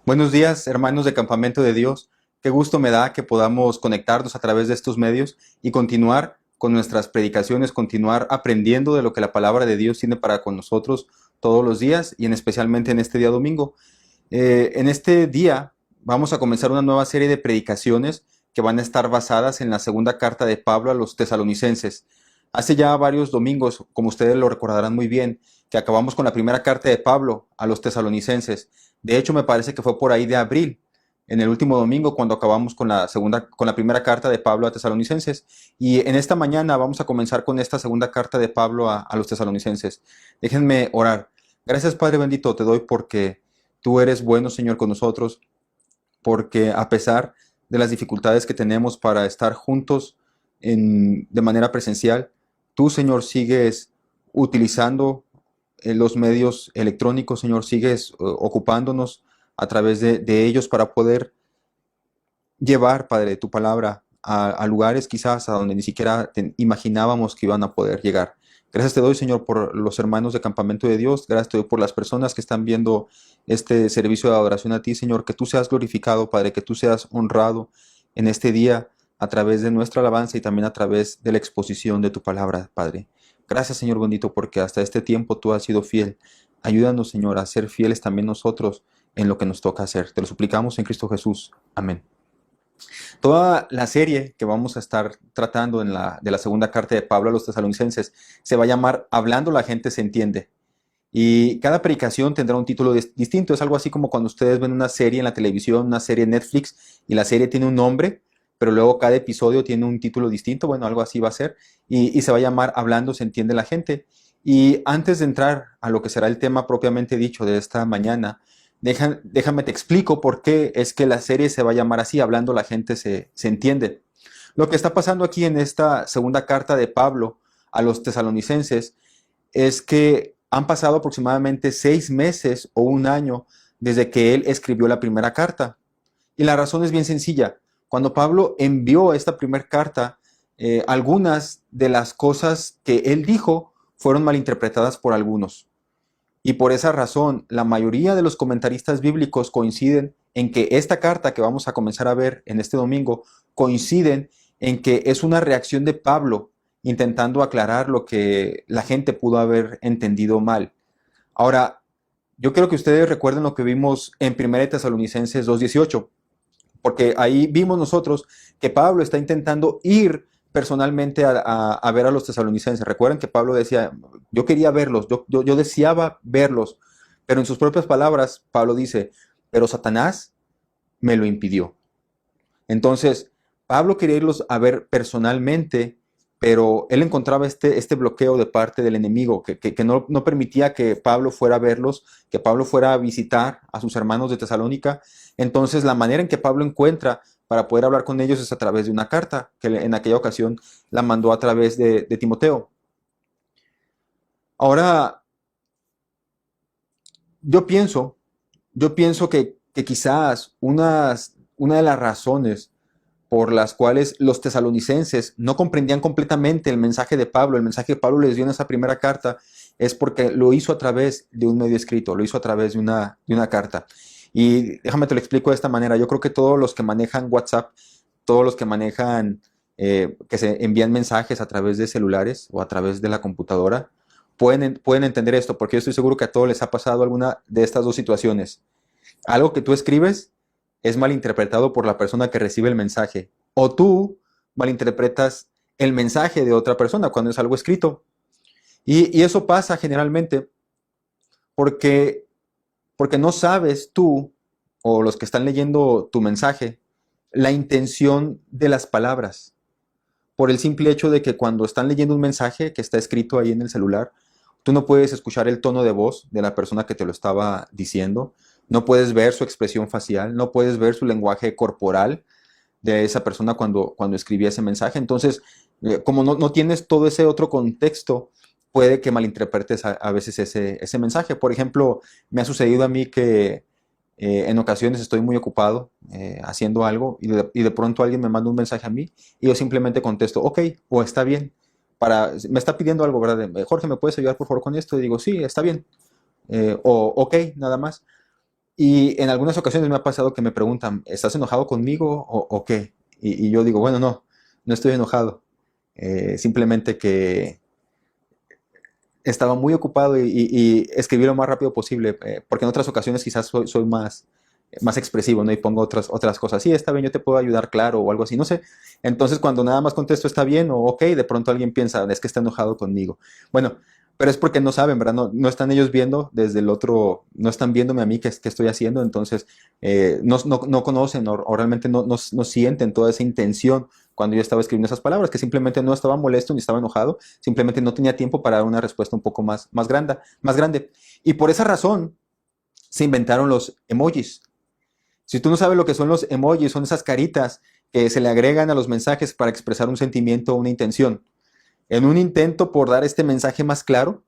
Buenos días, hermanos de Campamento de Dios. Qué gusto me da que podamos conectarnos a través de estos medios y continuar con nuestras predicaciones, continuar aprendiendo de lo que la palabra de Dios tiene para con nosotros todos los días y especialmente en este día domingo. En este día vamos a comenzar una nueva serie de predicaciones que van a estar basadas en la segunda carta de Pablo a los tesalonicenses. Hace ya varios domingos, como ustedes lo recordarán muy bien, que acabamos con la primera carta de Pablo a los tesalonicenses. De hecho, me parece que fue por ahí de abril, en el último domingo, cuando acabamos con la primera carta de Pablo a tesalonicenses. Y en esta mañana vamos a comenzar con esta segunda carta de Pablo a los tesalonicenses. Déjenme orar. Gracias, Padre bendito, te doy porque tú eres bueno, Señor, con nosotros, porque a pesar de las dificultades que tenemos para estar juntos de manera presencial, tú, Señor, sigues utilizando los medios electrónicos, Señor, sigues ocupándonos a través de ellos para poder llevar, Padre, tu palabra a lugares quizás a donde ni siquiera imaginábamos que iban a poder llegar. Gracias te doy, Señor, por los hermanos de Campamento de Dios. Gracias te doy por las personas que están viendo este servicio de adoración a ti, Señor. Que tú seas glorificado, Padre, que tú seas honrado en este día a través de nuestra alabanza y también a través de la exposición de tu palabra, Padre. Gracias, Señor bendito, porque hasta este tiempo tú has sido fiel. Ayúdanos, Señor, a ser fieles también nosotros en lo que nos toca hacer. Te lo suplicamos en Cristo Jesús. Amén. Toda la serie que vamos a estar tratando de la segunda carta de Pablo a los tesalonicenses se va a llamar Hablando la gente se entiende. Y cada predicación tendrá un título distinto. Es algo así como cuando ustedes ven una serie en la televisión, una serie en Netflix, y la serie tiene un nombre, pero luego cada episodio tiene un título distinto. Bueno, algo así va a ser. Y se va a llamar Hablando se entiende la gente. Y antes de entrar a lo que será el tema propiamente dicho de esta mañana, déjame te explico por qué es que la serie se va a llamar así, Hablando la gente se entiende. Lo que está pasando aquí en esta segunda carta de Pablo a los tesalonicenses es que han pasado aproximadamente 6 meses o un año desde que él escribió la primera carta. Y la razón es bien sencilla. Cuando Pablo envió esta primera carta, algunas de las cosas que él dijo fueron malinterpretadas por algunos. Y por esa razón, la mayoría de los comentaristas bíblicos coinciden en que esta carta que vamos a comenzar a ver en este domingo, coinciden en que es una reacción de Pablo intentando aclarar lo que la gente pudo haber entendido mal. Ahora, yo quiero que ustedes recuerden lo que vimos en 1 Tesalonicenses 2:18, porque ahí vimos nosotros que Pablo está intentando ir personalmente a ver a los tesalonicenses. Recuerden que Pablo decía, yo quería verlos, yo deseaba verlos, pero en sus propias palabras, Pablo dice, pero Satanás me lo impidió. Entonces, Pablo quería irlos a ver personalmente, pero él encontraba este bloqueo de parte del enemigo, que no permitía que Pablo fuera a verlos, que Pablo fuera a visitar a sus hermanos de Tesalónica. Entonces, la manera en que Pablo encuentra para poder hablar con ellos es a través de una carta, que en aquella ocasión la mandó a través de Timoteo. Ahora, yo pienso, yo pienso que quizás una de las razones por las cuales los tesalonicenses no comprendían completamente el mensaje de Pablo, el mensaje que Pablo les dio en esa primera carta, es porque lo hizo a través de un medio escrito, lo hizo a través de una carta. Y déjame te lo explico de esta manera. Yo creo que todos los que manejan WhatsApp, todos los que manejan, que se envían mensajes a través de celulares o a través de la computadora, pueden entender esto, porque yo estoy seguro que a todos les ha pasado alguna de estas dos situaciones. Algo que tú escribes es malinterpretado por la persona que recibe el mensaje, o tú malinterpretas el mensaje de otra persona cuando es algo escrito. Y eso pasa generalmente porque, porque no sabes tú, o los que están leyendo tu mensaje, la intención de las palabras. Por el simple hecho de que cuando están leyendo un mensaje que está escrito ahí en el celular, tú no puedes escuchar el tono de voz de la persona que te lo estaba diciendo, no puedes ver su expresión facial, no puedes ver su lenguaje corporal de esa persona cuando escribía ese mensaje. Entonces, como no tienes todo ese otro contexto, puede que malinterpretes a veces ese mensaje. Por ejemplo, me ha sucedido a mí que en ocasiones estoy muy ocupado haciendo algo y de pronto alguien me manda un mensaje a mí y yo simplemente contesto, ok, o está bien. Me está pidiendo algo, ¿verdad? Jorge, ¿me puedes ayudar por favor con esto? Y digo, sí, está bien. O ok, nada más. Y en algunas ocasiones me ha pasado que me preguntan, ¿estás enojado conmigo o qué? Y yo digo, bueno, no, no estoy enojado. Simplemente que estaba muy ocupado y escribí lo más rápido posible, porque en otras ocasiones quizás soy más expresivo, ¿no? Y pongo otras cosas. Sí, está bien, yo te puedo ayudar, claro, o algo así, no sé. Entonces, cuando nada más contesto está bien o ok, de pronto alguien piensa, es que está enojado conmigo. Bueno, pero es porque no saben, ¿verdad? No están ellos viendo desde el otro, no están viéndome a mí qué estoy haciendo, entonces no conocen o realmente no sienten toda esa intención cuando yo estaba escribiendo esas palabras, que simplemente no estaba molesto ni estaba enojado, simplemente no tenía tiempo para dar una respuesta un poco más grande. Y por esa razón se inventaron los emojis. Si tú no sabes lo que son los emojis, son esas caritas que se le agregan a los mensajes para expresar un sentimiento o una intención. En un intento por dar este mensaje más claro,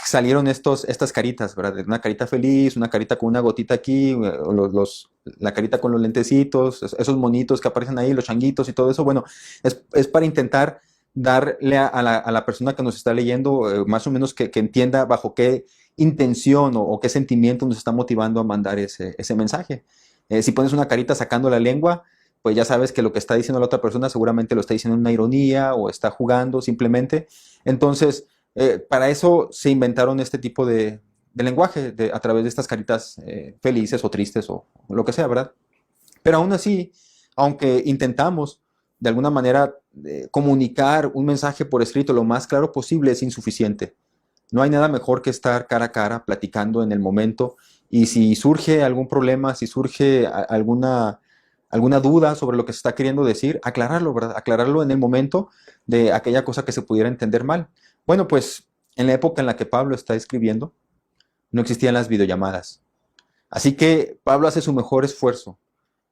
salieron estas caritas, ¿verdad? Una carita feliz, una carita con una gotita aquí, la carita con los lentecitos, esos monitos que aparecen ahí, los changuitos y todo eso. Bueno, es para intentar darle a la persona que nos está leyendo más o menos que entienda bajo qué intención o qué sentimiento nos está motivando a mandar ese mensaje. Si pones una carita sacando la lengua, pues ya sabes que lo que está diciendo la otra persona seguramente lo está diciendo en una ironía o está jugando simplemente. Entonces, para eso se inventaron este tipo de lenguaje a través de estas caritas felices o tristes o lo que sea, ¿verdad? Pero aún así, aunque intentamos de alguna manera comunicar un mensaje por escrito lo más claro posible, es insuficiente. No hay nada mejor que estar cara a cara, platicando en el momento, y si surge algún problema, si surge alguna duda sobre lo que se está queriendo decir, aclararlo, ¿verdad? Aclararlo en el momento de aquella cosa que se pudiera entender mal. Bueno, pues en la época en la que Pablo está escribiendo, no existían las videollamadas. Así que Pablo hace su mejor esfuerzo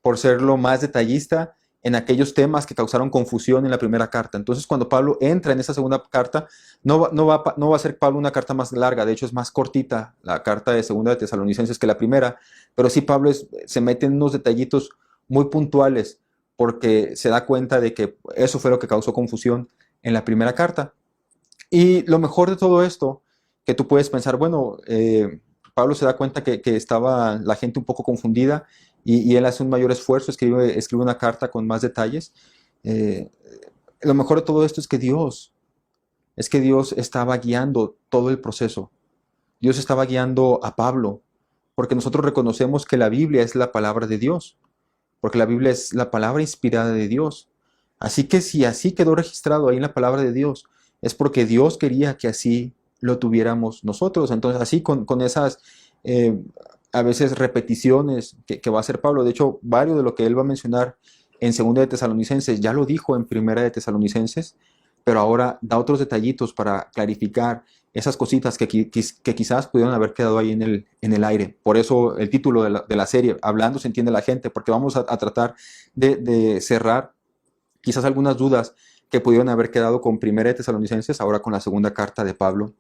por ser lo más detallista en aquellos temas que causaron confusión en la primera carta. Entonces, cuando Pablo entra en esa segunda carta, no va a ser Pablo una carta más larga, de hecho es más cortita la carta de segunda de Tesalonicenses que la primera, pero sí Pablo se mete en unos detallitos muy puntuales porque se da cuenta de que eso fue lo que causó confusión en la primera carta. Y lo mejor de todo esto, que tú puedes pensar, bueno, Pablo se da cuenta que estaba la gente un poco confundida y él hace un mayor esfuerzo, escribe una carta con más detalles. Eh, lo mejor de todo esto es que Dios estaba guiando todo el proceso. Dios estaba guiando a Pablo, porque nosotros reconocemos que la Biblia es la palabra de Dios, porque la Biblia es la palabra inspirada de Dios. Así que si así quedó registrado ahí en la palabra de Dios, es porque Dios quería que así lo tuviéramos nosotros. Entonces, así con esas eh, a veces repeticiones que va a hacer Pablo. De hecho, varios de lo que él va a mencionar en Segunda de Tesalonicenses ya lo dijo en Primera de Tesalonicenses, pero ahora da otros detallitos para clarificar esas cositas que quizás pudieron haber quedado ahí en el aire. Por eso el título de la serie, Hablando se entiende la gente, porque vamos a tratar de cerrar quizás algunas dudas que pudieron haber quedado con Primera de Tesalonicenses, ahora con la segunda carta de Pablo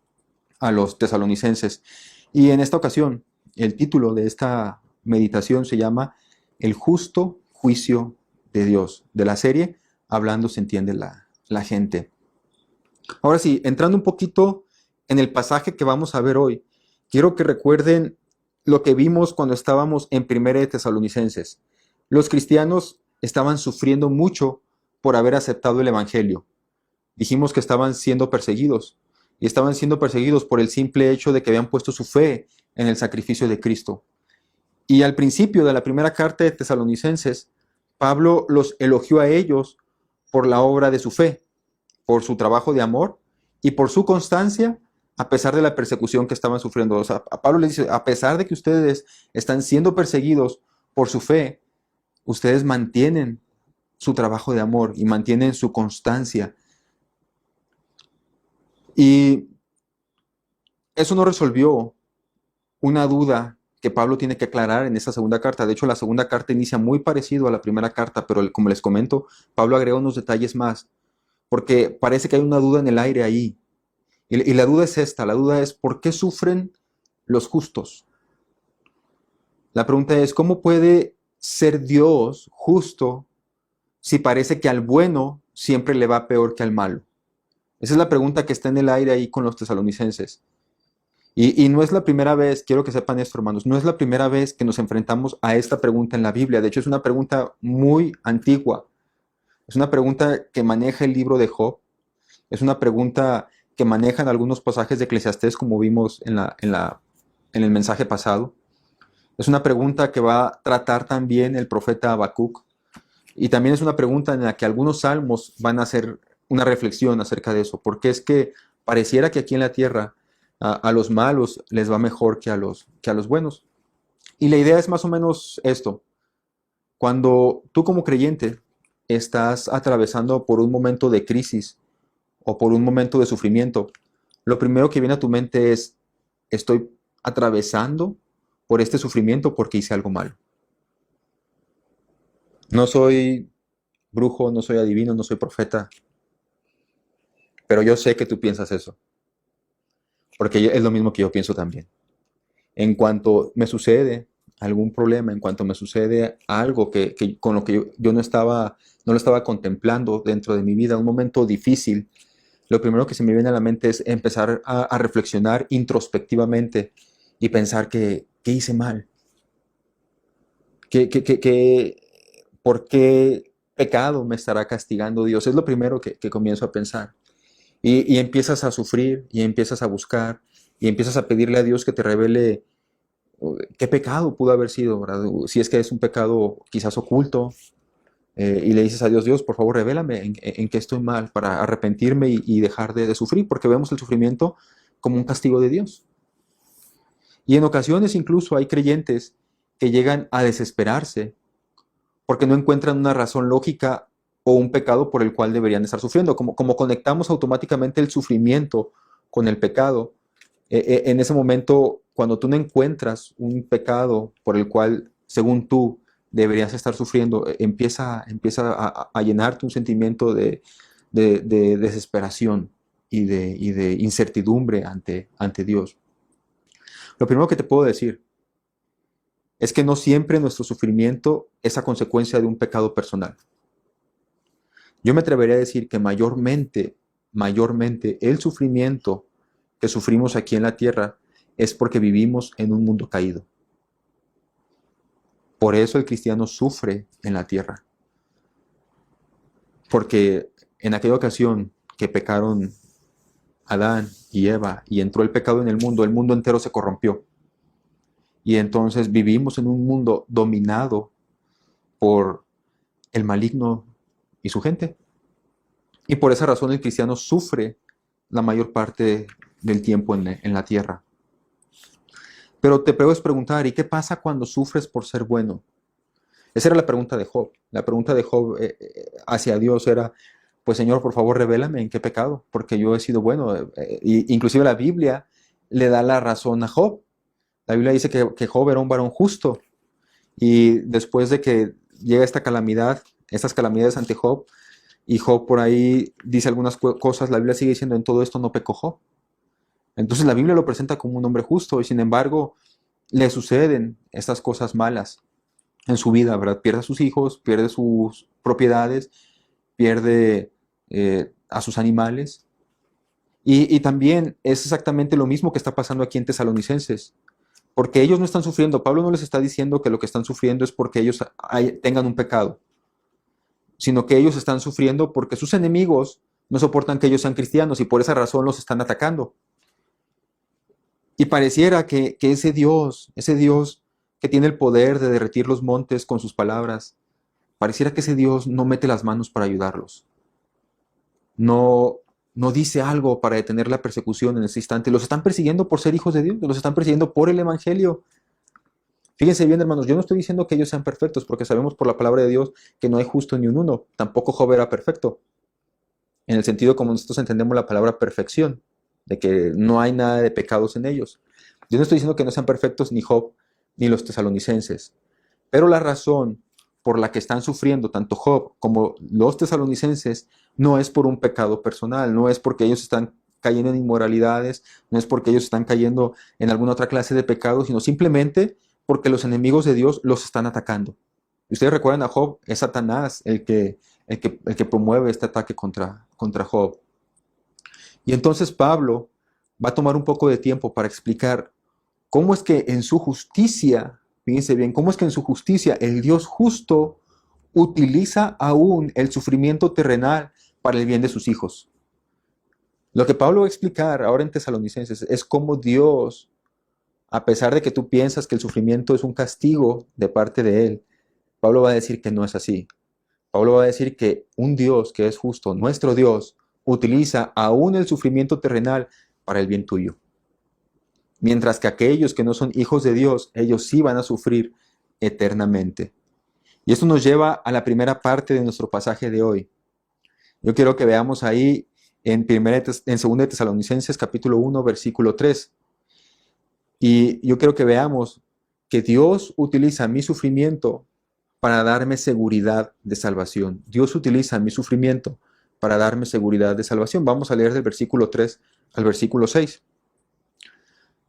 a los tesalonicenses. Y en esta ocasión, el título de esta meditación se llama El justo juicio de Dios, de la serie Hablando se entiende la gente. Ahora sí, entrando un poquito en el pasaje que vamos a ver hoy, quiero que recuerden lo que vimos cuando estábamos en Primera de Tesalonicenses. Los cristianos estaban sufriendo mucho por haber aceptado el Evangelio. Dijimos que estaban siendo perseguidos, y estaban siendo perseguidos por el simple hecho de que habían puesto su fe en el sacrificio de Cristo. Y al principio de la primera carta de Tesalonicenses, Pablo los elogió a ellos por la obra de su fe, por su trabajo de amor y por su constancia a pesar de la persecución que estaban sufriendo. O sea, a Pablo le dice, a pesar de que ustedes están siendo perseguidos por su fe, ustedes mantienen su trabajo de amor y mantienen su constancia. Y eso no resolvió una duda que Pablo tiene que aclarar en esta segunda carta. De hecho, la segunda carta inicia muy parecido a la primera carta, pero como les comento, Pablo agrega unos detalles más, porque parece que hay una duda en el aire ahí. Y la duda es esta, la duda es, ¿por qué sufren los justos? La pregunta es, ¿cómo puede ser Dios justo si parece que al bueno siempre le va peor que al malo? Esa es la pregunta que está en el aire ahí con los tesalonicenses. Y no es la primera vez, quiero que sepan esto, hermanos, no es la primera vez que nos enfrentamos a esta pregunta en la Biblia. De hecho, es una pregunta muy antigua. Es una pregunta que maneja el libro de Job. Es una pregunta que manejan algunos pasajes de Eclesiastés, como vimos en el mensaje pasado. Es una pregunta que va a tratar también el profeta Habacuc. Y también es una pregunta en la que algunos salmos van a hacer una reflexión acerca de eso. Porque es que pareciera que aquí en la tierra a los malos les va mejor que a los buenos. Y la idea es más o menos esto. Cuando tú como creyente estás atravesando por un momento de crisis o por un momento de sufrimiento, lo primero que viene a tu mente es, estoy atravesando por este sufrimiento porque hice algo malo. No soy brujo, no soy adivino, no soy profeta, pero yo sé que tú piensas eso, porque es lo mismo que yo pienso también. En cuanto me sucede algún problema, en cuanto me sucede algo que con lo que yo no lo estaba contemplando dentro de mi vida, un momento difícil, lo primero que se me viene a la mente es empezar a reflexionar introspectivamente y pensar que hice mal, que por qué pecado me estará castigando Dios. Es lo primero que comienzo a pensar. Y empiezas a sufrir y empiezas a buscar y empiezas a pedirle a Dios que te revele qué pecado pudo haber sido, ¿verdad? Si es que es un pecado quizás oculto, y le dices a Dios, Dios, por favor, revélame en qué estoy mal para arrepentirme y dejar de sufrir, porque vemos el sufrimiento como un castigo de Dios. Y en ocasiones incluso hay creyentes que llegan a desesperarse porque no encuentran una razón lógica o un pecado por el cual deberían estar sufriendo. Como conectamos automáticamente el sufrimiento con el pecado, en ese momento, cuando tú no encuentras un pecado por el cual, según tú, deberías estar sufriendo, empieza a llenarte un sentimiento de desesperación y de incertidumbre ante Dios. Lo primero que te puedo decir es que no siempre nuestro sufrimiento es a consecuencia de un pecado personal. Yo me atrevería a decir que mayormente el sufrimiento que sufrimos aquí en la tierra es porque vivimos en un mundo caído. Por eso el cristiano sufre en la tierra. Porque en aquella ocasión que pecaron Adán y Eva y entró el pecado en el mundo entero se corrompió. Y entonces vivimos en un mundo dominado por el maligno y su gente. Y por esa razón el cristiano sufre la mayor parte del tiempo en la tierra. Pero te puedes preguntar, ¿y qué pasa cuando sufres por ser bueno? Esa era la pregunta de Job. La pregunta de Job hacia Dios era, pues Señor, por favor, revélame en qué pecado, porque yo he sido bueno. Inclusive la Biblia le da la razón a Job. La Biblia dice que Job era un varón justo. Y después de que llega esta calamidad, estas calamidades ante Job, y Job por ahí dice algunas cosas, la Biblia sigue diciendo, en todo esto no pecó Job. Entonces la Biblia lo presenta como un hombre justo, y sin embargo le suceden estas cosas malas en su vida, ¿verdad? Pierde a sus hijos, pierde sus propiedades, pierde a sus animales. Y también es exactamente lo mismo que está pasando aquí en Tesalonicenses, porque ellos no están sufriendo. Pablo no les está diciendo que lo que están sufriendo es porque ellos tengan un pecado, sino que ellos están sufriendo porque sus enemigos no soportan que ellos sean cristianos y por esa razón los están atacando. Y pareciera que ese Dios que tiene el poder de derretir los montes con sus palabras, pareciera que ese Dios no mete las manos para ayudarlos. No dice algo para detener la persecución en ese instante. Los están persiguiendo por ser hijos de Dios, los están persiguiendo por el Evangelio. Fíjense bien, hermanos, yo no estoy diciendo que ellos sean perfectos, porque sabemos por la palabra de Dios que no hay justo ni un uno. Tampoco Job era perfecto, en el sentido como nosotros entendemos la palabra perfección, de que no hay nada de pecados en ellos. Yo no estoy diciendo que no sean perfectos ni Job ni los tesalonicenses, pero la razón por la que están sufriendo tanto Job como los tesalonicenses no es por un pecado personal, no es porque ellos están cayendo en inmoralidades, no es porque ellos están cayendo en alguna otra clase de pecado, sino simplemente porque los enemigos de Dios los están atacando. Y ustedes recuerdan a Job, es Satanás el que promueve este ataque contra Job. Y entonces Pablo va a tomar un poco de tiempo para explicar cómo es que en su justicia, fíjense bien, cómo es que en su justicia el Dios justo utiliza aún el sufrimiento terrenal para el bien de sus hijos. Lo que Pablo va a explicar ahora en Tesalonicenses es cómo Dios, a pesar de que tú piensas que el sufrimiento es un castigo de parte de Él, Pablo va a decir que no es así. Pablo va a decir que un Dios que es justo, nuestro Dios, utiliza aún el sufrimiento terrenal para el bien tuyo. Mientras que aquellos que no son hijos de Dios, ellos sí van a sufrir eternamente. Y esto nos lleva a la primera parte de nuestro pasaje de hoy. Yo quiero que veamos ahí en 2 de Tesalonicenses capítulo 1, versículo 3. Y yo quiero que veamos que Dios utiliza mi sufrimiento para darme seguridad de salvación. Dios utiliza mi sufrimiento para darme seguridad de salvación. Vamos a leer del versículo 3 al versículo 6.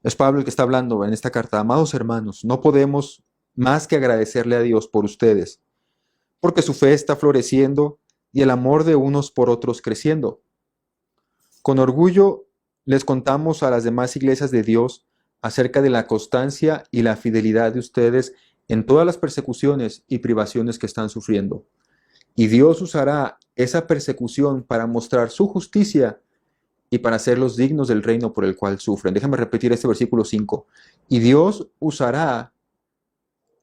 Es Pablo el que está hablando en esta carta. Amados hermanos, no podemos más que agradecerle a Dios por ustedes, porque su fe está floreciendo y el amor de unos por otros creciendo. Con orgullo les contamos a las demás iglesias de Dios acerca de la constancia y la fidelidad de ustedes en todas las persecuciones y privaciones que están sufriendo. Y Dios usará esa persecución para mostrar su justicia y para hacerlos dignos del reino por el cual sufren. Déjame repetir este versículo 5. Y Dios usará,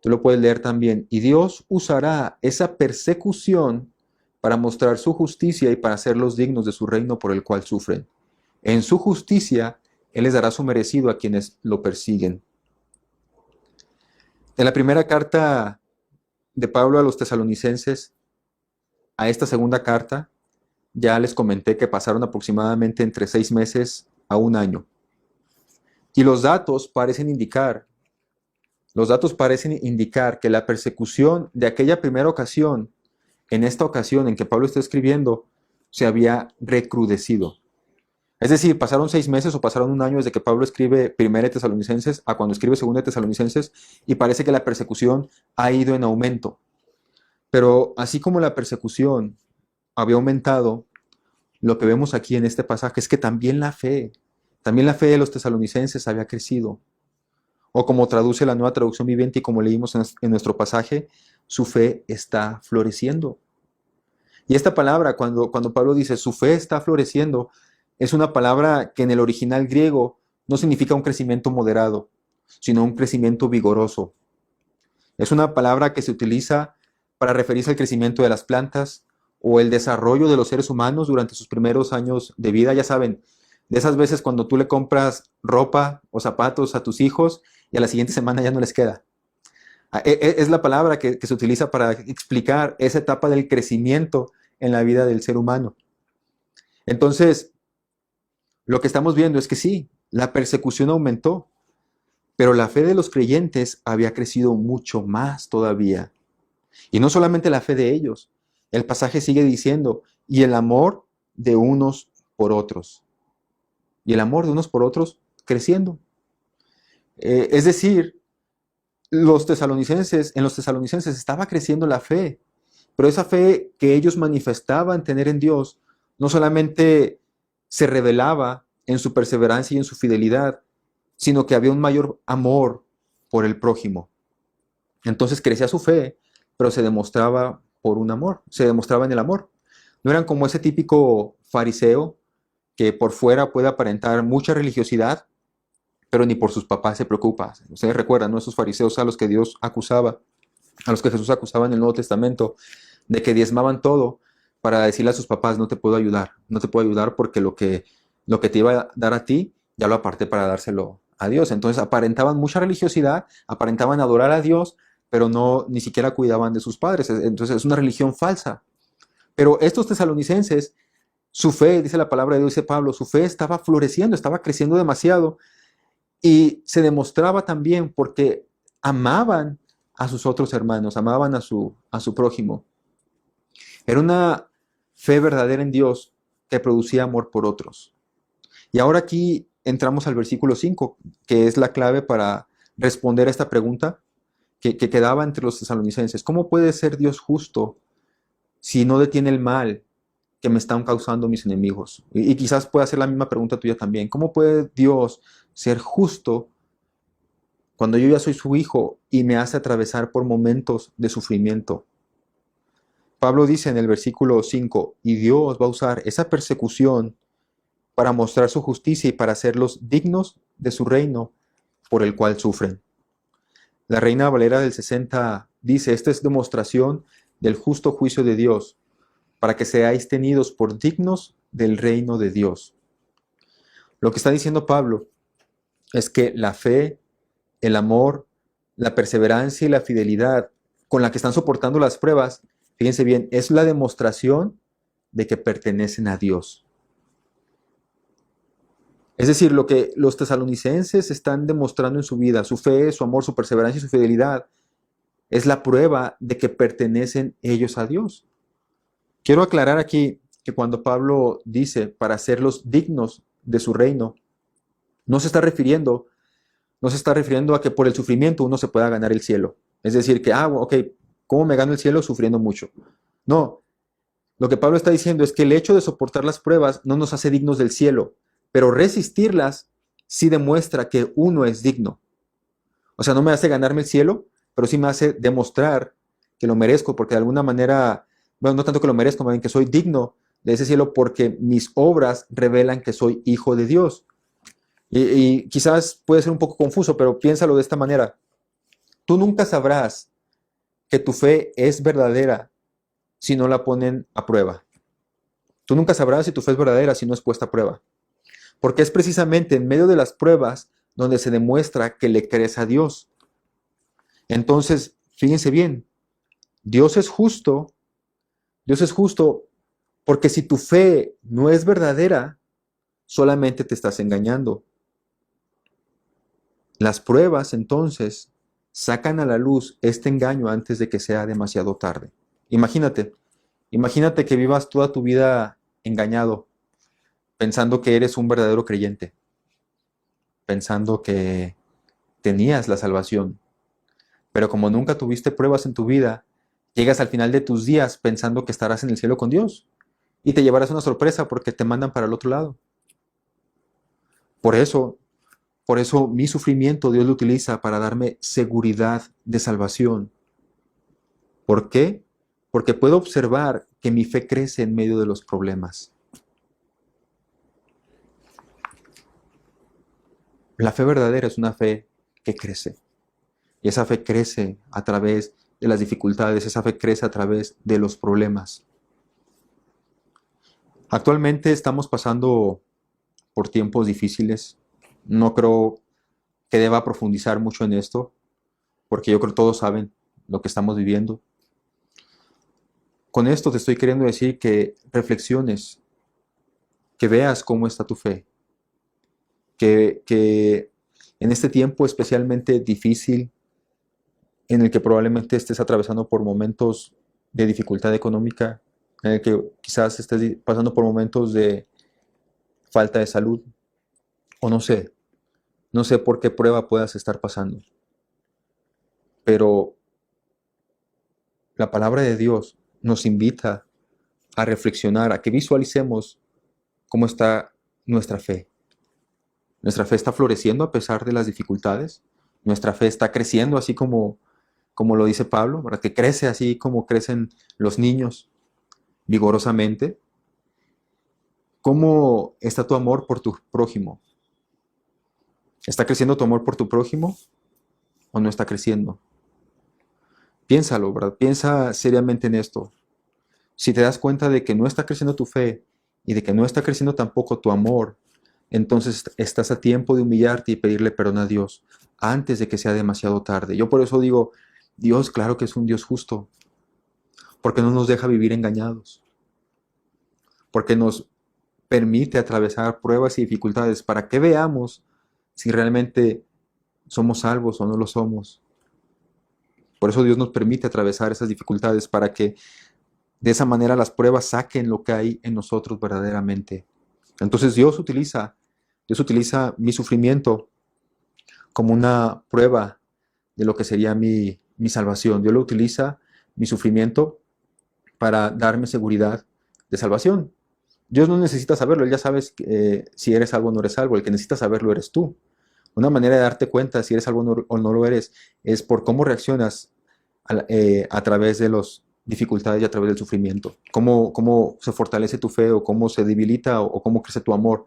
tú lo puedes leer también, y Dios usará esa persecución para mostrar su justicia y para hacerlos dignos de su reino por el cual sufren. En su justicia, Él les dará su merecido a quienes lo persiguen. En la primera carta de Pablo a los tesalonicenses, a esta segunda carta, ya les comenté que pasaron aproximadamente entre 6 meses a un año. Y los datos parecen indicar que la persecución de aquella primera ocasión, en esta ocasión en que Pablo está escribiendo, se había recrudecido. Es decir, pasaron 6 meses o pasaron un año desde que Pablo escribe Primera de Tesalonicenses a cuando escribe Segunda de Tesalonicenses, y parece que la persecución ha ido en aumento. Pero así como la persecución había aumentado, lo que vemos aquí en este pasaje es que también la fe de los tesalonicenses había crecido. O como traduce la Nueva Traducción Viviente y como leímos en nuestro pasaje, su fe está floreciendo. Y esta palabra, cuando Pablo dice su fe está floreciendo, es una palabra que en el original griego no significa un crecimiento moderado, sino un crecimiento vigoroso. Es una palabra que se utiliza para referirse al crecimiento de las plantas o el desarrollo de los seres humanos durante sus primeros años de vida. Ya saben, de esas veces cuando tú le compras ropa o zapatos a tus hijos y a la siguiente semana ya no les queda. Es la palabra que se utiliza para explicar esa etapa del crecimiento en la vida del ser humano. Entonces, lo que estamos viendo es que sí, la persecución aumentó, pero la fe de los creyentes había crecido mucho más todavía. Y no solamente la fe de ellos, el pasaje sigue diciendo, y el amor de unos por otros. Y el amor de unos por otros creciendo. Es decir, en los tesalonicenses estaba creciendo la fe, pero esa fe que ellos manifestaban tener en Dios no solamente se revelaba en su perseverancia y en su fidelidad, sino que había un mayor amor por el prójimo. Entonces crecía su fe, pero se demostraba por un amor, se demostraba en el amor. No eran como ese típico fariseo que por fuera puede aparentar mucha religiosidad, pero ni por sus papás se preocupa. Ustedes recuerdan, ¿no? Esos fariseos a los que Dios acusaba, a los que Jesús acusaba en el Nuevo Testamento, de que diezmaban todo para decirle a sus papás, no te puedo ayudar porque lo que te iba a dar a ti, ya lo aparté para dárselo a Dios. Entonces aparentaban mucha religiosidad, aparentaban adorar a Dios, pero ni siquiera cuidaban de sus padres. Entonces es una religión falsa. Pero estos tesalonicenses, su fe, dice la palabra de Dios, dice Pablo, su fe estaba floreciendo, estaba creciendo demasiado, y se demostraba también porque amaban a sus otros hermanos, amaban a su prójimo. Era una fe verdadera en Dios que producía amor por otros. Y ahora aquí entramos al versículo 5, que es la clave para responder a esta pregunta que quedaba entre los tesalonicenses. ¿Cómo puede ser Dios justo si no detiene el mal que me están causando mis enemigos? Y quizás pueda hacer la misma pregunta tuya también. ¿Cómo puede Dios ser justo cuando yo ya soy su hijo y me hace atravesar por momentos de sufrimiento? Pablo dice en el versículo 5, y Dios va a usar esa persecución para mostrar su justicia y para hacerlos dignos de su reino por el cual sufren. La Reina Valera del 60 dice, esta es demostración del justo juicio de Dios, para que seáis tenidos por dignos del reino de Dios. Lo que está diciendo Pablo es que la fe, el amor, la perseverancia y la fidelidad con la que están soportando las pruebas, fíjense bien, es la demostración de que pertenecen a Dios. Es decir, lo que los tesalonicenses están demostrando en su vida, su fe, su amor, su perseverancia y su fidelidad, es la prueba de que pertenecen ellos a Dios. Quiero aclarar aquí que cuando Pablo dice para hacerlos dignos de su reino, no se está refiriendo a que por el sufrimiento uno se pueda ganar el cielo. Es decir, que, ok, ¿cómo me gano el cielo? Sufriendo mucho. No, lo que Pablo está diciendo es que el hecho de soportar las pruebas no nos hace dignos del cielo, pero resistirlas sí demuestra que uno es digno. O sea, no me hace ganarme el cielo, pero sí me hace demostrar que lo merezco, porque de alguna manera, bueno, no tanto que lo merezco, más bien que soy digno de ese cielo porque mis obras revelan que soy hijo de Dios. Y quizás puede ser un poco confuso, pero piénsalo de esta manera. Tú nunca sabrás que tu fe es verdadera si no la ponen a prueba. Tú nunca sabrás si tu fe es verdadera si no es puesta a prueba. Porque es precisamente en medio de las pruebas donde se demuestra que le crees a Dios. Entonces, fíjense bien, Dios es justo porque si tu fe no es verdadera, solamente te estás engañando. Las pruebas, entonces, sacan a la luz este engaño antes de que sea demasiado tarde. Imagínate que vivas toda tu vida engañado, pensando que eres un verdadero creyente, pensando que tenías la salvación, pero como nunca tuviste pruebas en tu vida, llegas al final de tus días pensando que estarás en el cielo con Dios y te llevarás una sorpresa porque te mandan para el otro lado. Por eso mi sufrimiento Dios lo utiliza para darme seguridad de salvación. ¿Por qué? Porque puedo observar que mi fe crece en medio de los problemas. La fe verdadera es una fe que crece. Y esa fe crece a través de las dificultades, esa fe crece a través de los problemas. Actualmente estamos pasando por tiempos difíciles. No creo que deba profundizar mucho en esto, porque yo creo que todos saben lo que estamos viviendo. Con esto te estoy queriendo decir que reflexiones, que veas cómo está tu fe, que en este tiempo especialmente difícil, en el que probablemente estés atravesando por momentos de dificultad económica, en el que quizás estés pasando por momentos de falta de salud, o no sé por qué prueba puedas estar pasando. Pero la palabra de Dios nos invita a reflexionar, a que visualicemos cómo está nuestra fe. Nuestra fe está floreciendo a pesar de las dificultades. Nuestra fe está creciendo así como lo dice Pablo, ¿verdad? Que crece así como crecen los niños, vigorosamente. ¿Cómo está tu amor por tu prójimo? ¿Está creciendo tu amor por tu prójimo o no está creciendo? Piénsalo, ¿verdad? Piensa seriamente en esto. Si te das cuenta de que no está creciendo tu fe y de que no está creciendo tampoco tu amor, entonces estás a tiempo de humillarte y pedirle perdón a Dios antes de que sea demasiado tarde. Yo por eso digo, Dios claro que es un Dios justo, porque no nos deja vivir engañados, porque nos permite atravesar pruebas y dificultades para que veamos si realmente somos salvos o no lo somos. Por eso Dios nos permite atravesar esas dificultades para que de esa manera las pruebas saquen lo que hay en nosotros verdaderamente. Entonces Dios utiliza mi sufrimiento como una prueba de lo que sería mi salvación. Dios lo utiliza, mi sufrimiento, para darme seguridad de salvación. Dios no necesita saberlo, Él ya sabe si eres salvo o no eres salvo. El que necesita saberlo eres tú. Una manera de darte cuenta si eres salvo o no lo eres es por cómo reaccionas a través de las dificultades y a través del sufrimiento. Cómo se fortalece tu fe o cómo se debilita o cómo crece tu amor.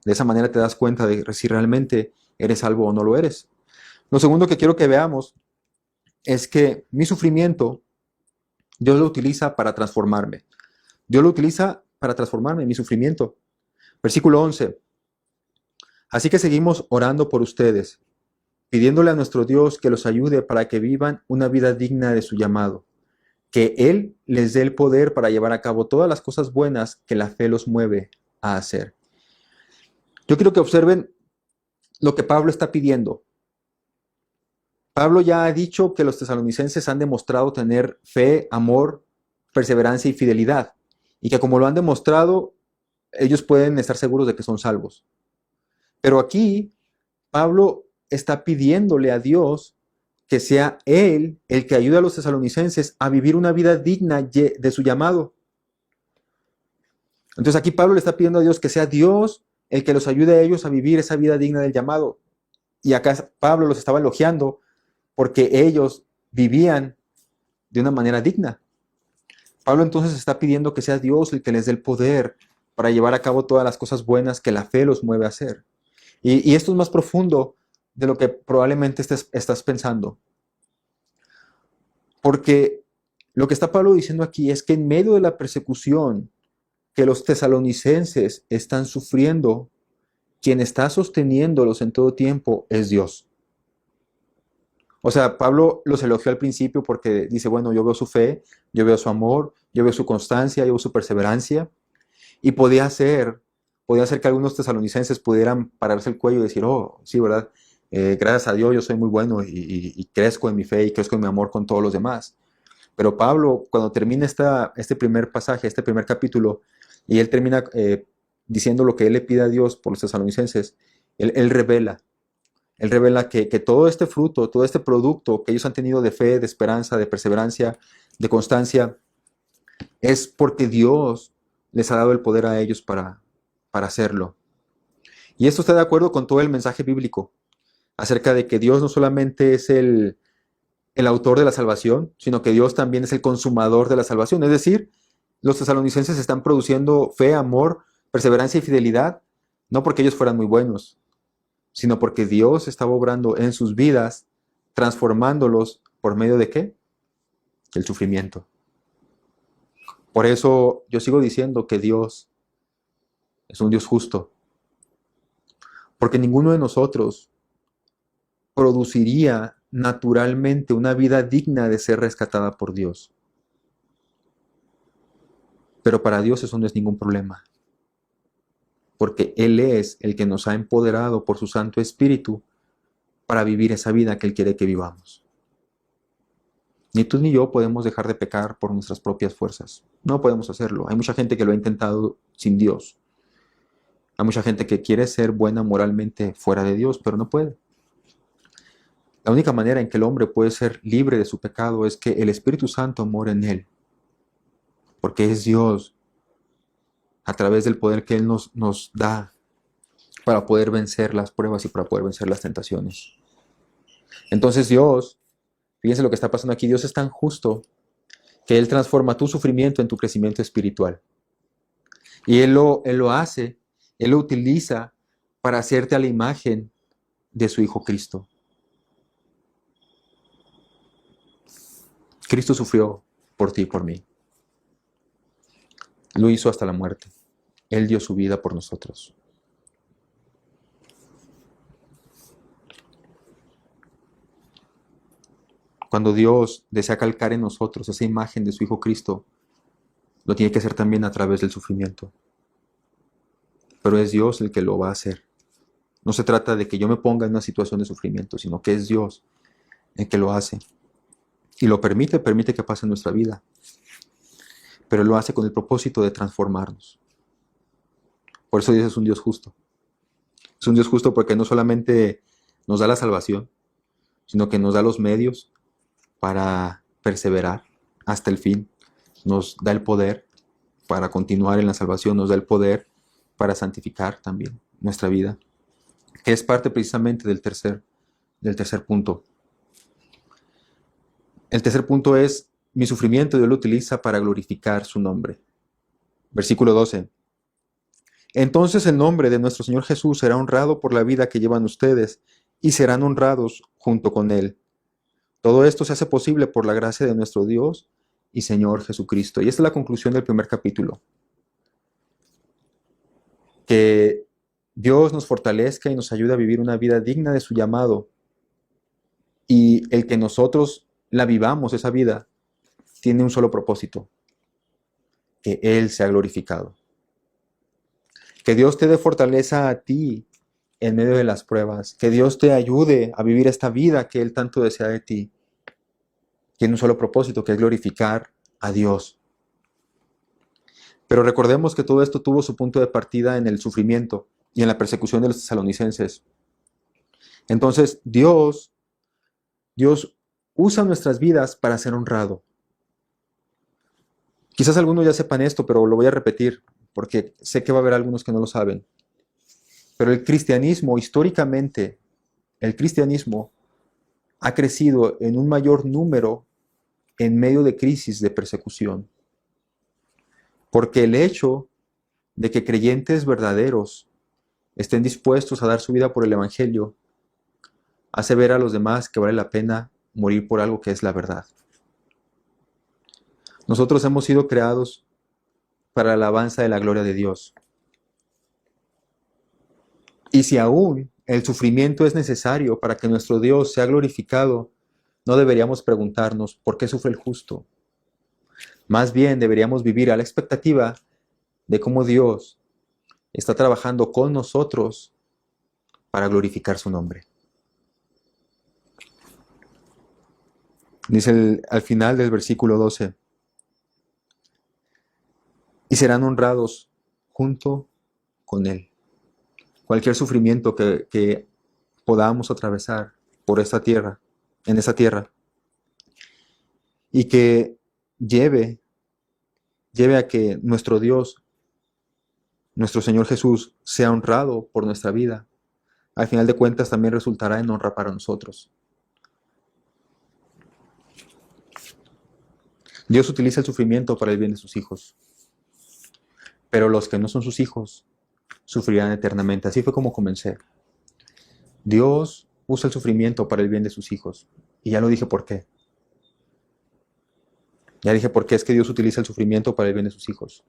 De esa manera te das cuenta de si realmente eres salvo o no lo eres. Lo segundo que quiero que veamos es que mi sufrimiento, Dios lo utiliza para transformarme. Dios lo utiliza para transformarme, mi sufrimiento. Versículo 11. Así que seguimos orando por ustedes, pidiéndole a nuestro Dios que los ayude para que vivan una vida digna de su llamado, que Él les dé el poder para llevar a cabo todas las cosas buenas que la fe los mueve a hacer. Yo quiero que observen lo que Pablo está pidiendo. Pablo ya ha dicho que los tesalonicenses han demostrado tener fe, amor, perseverancia y fidelidad, y que como lo han demostrado, ellos pueden estar seguros de que son salvos. Pero aquí Pablo está pidiéndole a Dios que sea Él el que ayude a los tesalonicenses a vivir una vida digna de su llamado. Entonces aquí Pablo le está pidiendo a Dios que sea Dios el que los ayude a ellos a vivir esa vida digna del llamado. Y acá Pablo los estaba elogiando porque ellos vivían de una manera digna. Pablo entonces está pidiendo que sea Dios el que les dé el poder para llevar a cabo todas las cosas buenas que la fe los mueve a hacer. Y esto es más profundo de lo que probablemente estás pensando. Porque lo que está Pablo diciendo aquí es que en medio de la persecución que los tesalonicenses están sufriendo, quien está sosteniéndolos en todo tiempo es Dios. O sea, Pablo los elogió al principio porque dice, bueno, yo veo su fe, yo veo su amor, yo veo su constancia, yo veo su perseverancia. Y podía ser que algunos tesalonicenses pudieran pararse el cuello y decir, oh, sí, ¿verdad? Gracias a Dios yo soy muy bueno y crezco en mi fe y crezco en mi amor con todos los demás. Pero Pablo, cuando termina este primer pasaje, este primer capítulo, y él termina diciendo lo que él le pide a Dios por los tesalonicenses, él revela que todo este fruto, todo este producto que ellos han tenido de fe, de esperanza, de perseverancia, de constancia, es porque Dios les ha dado el poder a ellos para hacerlo. Y esto está de acuerdo con todo el mensaje bíblico acerca de que Dios no solamente es el autor de la salvación, sino que Dios también es el consumador de la salvación. Es decir, los tesalonicenses están produciendo fe, amor, perseverancia y fidelidad, no porque ellos fueran muy buenos, sino porque Dios estaba obrando en sus vidas, transformándolos por medio de ¿qué? El sufrimiento. Por eso yo sigo diciendo que Dios es un Dios justo, porque ninguno de nosotros produciría naturalmente una vida digna de ser rescatada por Dios. Pero para Dios eso no es ningún problema, porque Él es el que nos ha empoderado por su Santo Espíritu para vivir esa vida que Él quiere que vivamos. Ni tú ni yo podemos dejar de pecar por nuestras propias fuerzas. No podemos hacerlo. Hay mucha gente que lo ha intentado sin Dios. Hay mucha gente que quiere ser buena moralmente fuera de Dios, pero no puede. La única manera en que el hombre puede ser libre de su pecado es que el Espíritu Santo more en él. Porque es Dios, a través del poder que Él nos da para poder vencer las pruebas y para poder vencer las tentaciones. Entonces Dios, fíjense lo que está pasando aquí, Dios es tan justo que Él transforma tu sufrimiento en tu crecimiento espiritual. Y Él lo hace, Él lo utiliza para hacerte a la imagen de su Hijo Cristo. Cristo sufrió por ti y por mí. Lo hizo hasta la muerte. Él dio su vida por nosotros. Cuando Dios desea calcar en nosotros esa imagen de su Hijo Cristo, lo tiene que hacer también a través del sufrimiento. Pero es Dios el que lo va a hacer. No se trata de que yo me ponga en una situación de sufrimiento, sino que es Dios el que lo hace. Y lo permite que pase en nuestra vida. Pero lo hace con el propósito de transformarnos. Por eso Dios es un Dios justo. Es un Dios justo porque no solamente nos da la salvación, sino que nos da los medios para perseverar hasta el fin. Nos da el poder para continuar en la salvación, nos da el poder para santificar también nuestra vida, que es parte precisamente del tercer punto. El tercer punto es: mi sufrimiento Dios lo utiliza para glorificar su nombre. Versículo 12. Entonces el nombre de nuestro Señor Jesús será honrado por la vida que llevan ustedes y serán honrados junto con Él. Todo esto se hace posible por la gracia de nuestro Dios y Señor Jesucristo. Y esta es la conclusión del primer capítulo. Que Dios nos fortalezca y nos ayude a vivir una vida digna de su llamado. Y el que nosotros la vivamos, esa vida, tiene un solo propósito: que Él sea glorificado. Que Dios te dé fortaleza a ti en medio de las pruebas. Que Dios te ayude a vivir esta vida que Él tanto desea de ti. Tiene un solo propósito, que es glorificar a Dios. Pero recordemos que todo esto tuvo su punto de partida en el sufrimiento y en la persecución de los tesalonicenses. Entonces, Dios usa nuestras vidas para ser honrado. Quizás algunos ya sepan esto, pero lo voy a repetir, porque sé que va a haber algunos que no lo saben. Pero el cristianismo, históricamente, el cristianismo ha crecido en un mayor número en medio de crisis de persecución. Porque el hecho de que creyentes verdaderos estén dispuestos a dar su vida por el Evangelio hace ver a los demás que vale la pena morir por algo que es la verdad. Nosotros hemos sido creados para la alabanza de la gloria de Dios. Y si aún el sufrimiento es necesario para que nuestro Dios sea glorificado, no deberíamos preguntarnos ¿por qué sufre el justo? Más bien deberíamos vivir a la expectativa de cómo Dios está trabajando con nosotros para glorificar su nombre. Dice al final del versículo 12: y serán honrados junto con Él. Cualquier sufrimiento que podamos atravesar por esta tierra, en esta tierra, y que lleve a que nuestro Dios, nuestro Señor Jesús, sea honrado por nuestra vida, al final de cuentas también resultará en honra para nosotros. Dios utiliza el sufrimiento para el bien de sus hijos, pero los que no son sus hijos sufrirán eternamente. Así fue como comencé. Dios usa el sufrimiento para el bien de sus hijos. Y ya lo dije por qué. Ya dije por qué es que Dios utiliza el sufrimiento para el bien de sus hijos.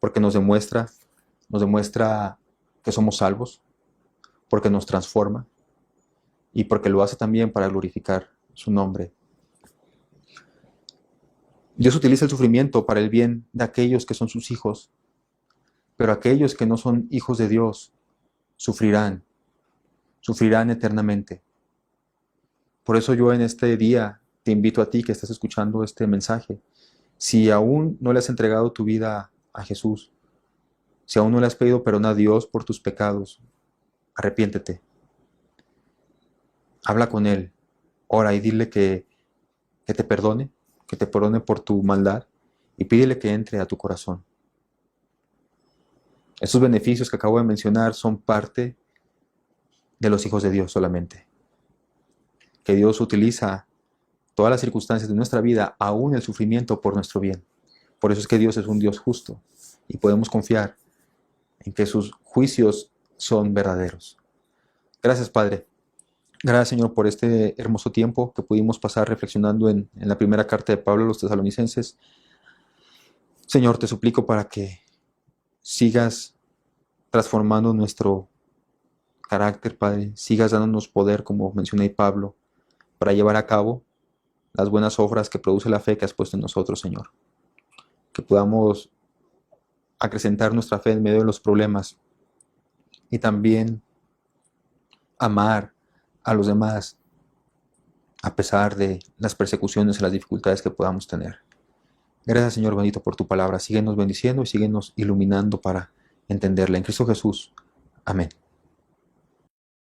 Porque nos demuestra que somos salvos, porque nos transforma y porque lo hace también para glorificar su nombre. Dios utiliza el sufrimiento para el bien de aquellos que son sus hijos, pero aquellos que no son hijos de Dios sufrirán eternamente. Por eso yo en este día te invito a ti que estás escuchando este mensaje. Si aún no le has entregado tu vida a Jesús, si aún no le has pedido perdón a Dios por tus pecados, arrepiéntete. Habla con Él, ora y dile que te perdone por tu maldad y pídele que entre a tu corazón. Estos beneficios que acabo de mencionar son parte de los hijos de Dios solamente. Que Dios utiliza todas las circunstancias de nuestra vida, aún el sufrimiento, por nuestro bien. Por eso es que Dios es un Dios justo y podemos confiar en que sus juicios son verdaderos. Gracias, Padre. Gracias, Señor, por este hermoso tiempo que pudimos pasar reflexionando en la primera carta de Pablo a los tesalonicenses. Señor, te suplico para que sigas transformando nuestro carácter, Padre. Sigas dándonos poder, como mencioné Pablo, para llevar a cabo las buenas obras que produce la fe que has puesto en nosotros, Señor. Que podamos acrecentar nuestra fe en medio de los problemas y también amar a los demás a pesar de las persecuciones y las dificultades que podamos tener. Gracias, Señor bendito, por tu palabra. Síguenos bendiciendo y síguenos iluminando para entenderla. En Cristo Jesús. Amén.